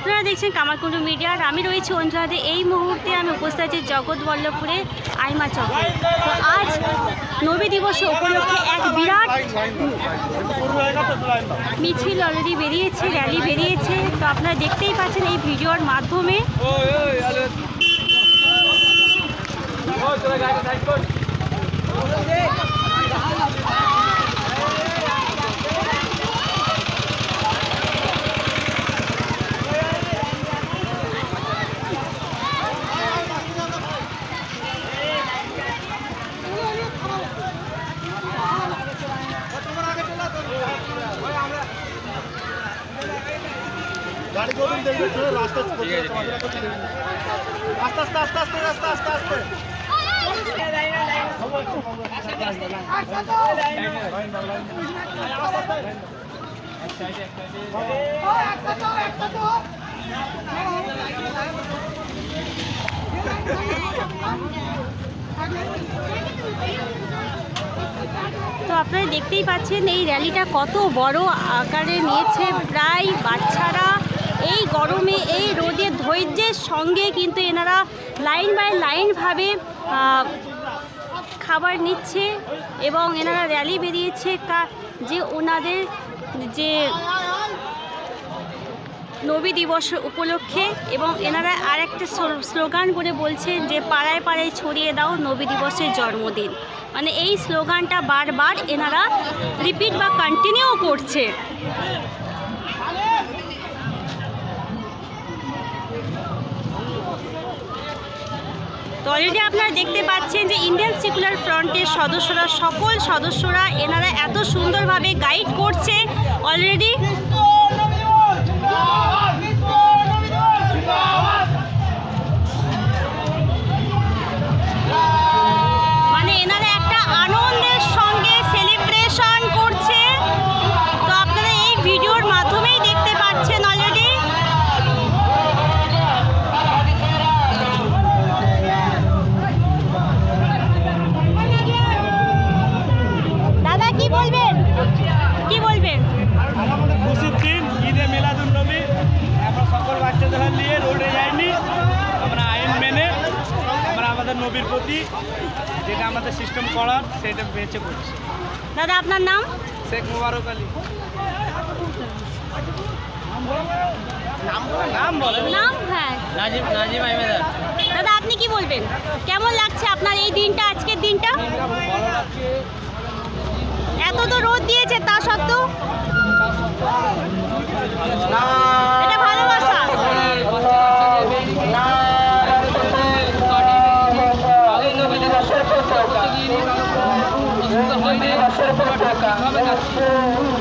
আপনারা দেখছেন কামারকুণ্ডু মিডিয়া আর আমি রয়েছি অঞ্চলাতে। এই মুহূর্তে আমি উপস্থিত আছি জগৎবল্লভপুরে আইমা চকে। তো আজ নবী দিবস উপলক্ষে এক বিরাট মিছিল অলরেডি বেরিয়েছে, র্যালি বেরিয়েছে। তো আপনারা দেখতেই পাচ্ছেন এই ভিডিওর মাধ্যমে। गाड़ी को भी देखो रास्ता आस्ते आस्ते आस्ते आस्ते आस्ते आस्ते তো আপনারা দেখতেই পাচ্ছেন এই র্যালিটা কত বড় আকারে নিয়েছে। প্রায় বাচ্চারা এই গরমে এই রোদে ধৈর্যের সঙ্গে কিন্তু এনারা লাইন বাই লাইনভাবে খাবার নিচ্ছে এবং এনারা র্যালি বেরিয়েছে যে ওনাদের যে নবী দিবস উপলক্ষে। এবং এনারা আর একটা স্লোগান করে বলছে যে পাড়ায় পাড়ায় ছড়িয়ে দাও নবী দিবসের জন্মদিন। মানে এই স্লোগানটা বারবার এনারা রিপিট বা কন্টিনিউ করছে। তো অলরেডি আপনারা দেখতে পাচ্ছেন যে ইন্ডিয়ান সেকুলার ফ্রন্টের সদস্যরা, সকল সদস্যরা এনারা এত সুন্দরভাবে গাইড করছে অলরেডি। মানে এনারা একটা আনন্দের সঙ্গে সেলিব্রেশন করছে। তো আপনারা এই ভিডিওর মাধ্যমেই দেখতে পাচ্ছেন অলরেডি। দাদা কি বলবেন, কি বলবেন? খুশির দিন, ঈদে মিলাদুন্নবী। আমরা সকল বাচ্চাদের নিয়ে রোডে যাইনি, আমরা আইন মেনে আমরা আমাদের নবীর প্রতি যেটা আমাদের সিস্টেম করার সেটা বেঁচে করছি। দাদা আপনার নাম? শেখ মুবারক আলী। নাম বলেন। নাম? হ্যাঁ, নাজিম আহমেদ। দাদা আপনি কি বলবেন, কেমন লাগছে আপনার এই দিনটা, আজকের দিনটা? ভালো লাগছে। এত তো রোদ দিয়েছে তা সত্ত্বেও এটা ভালোবাসা।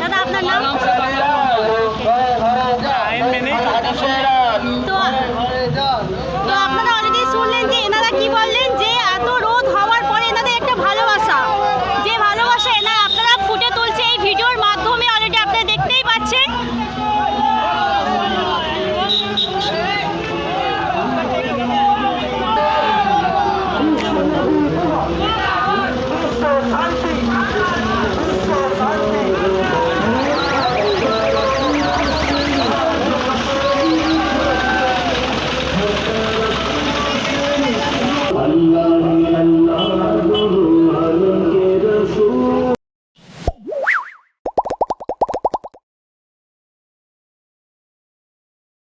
দাদা আপনার নাম? আইন মেনে। তো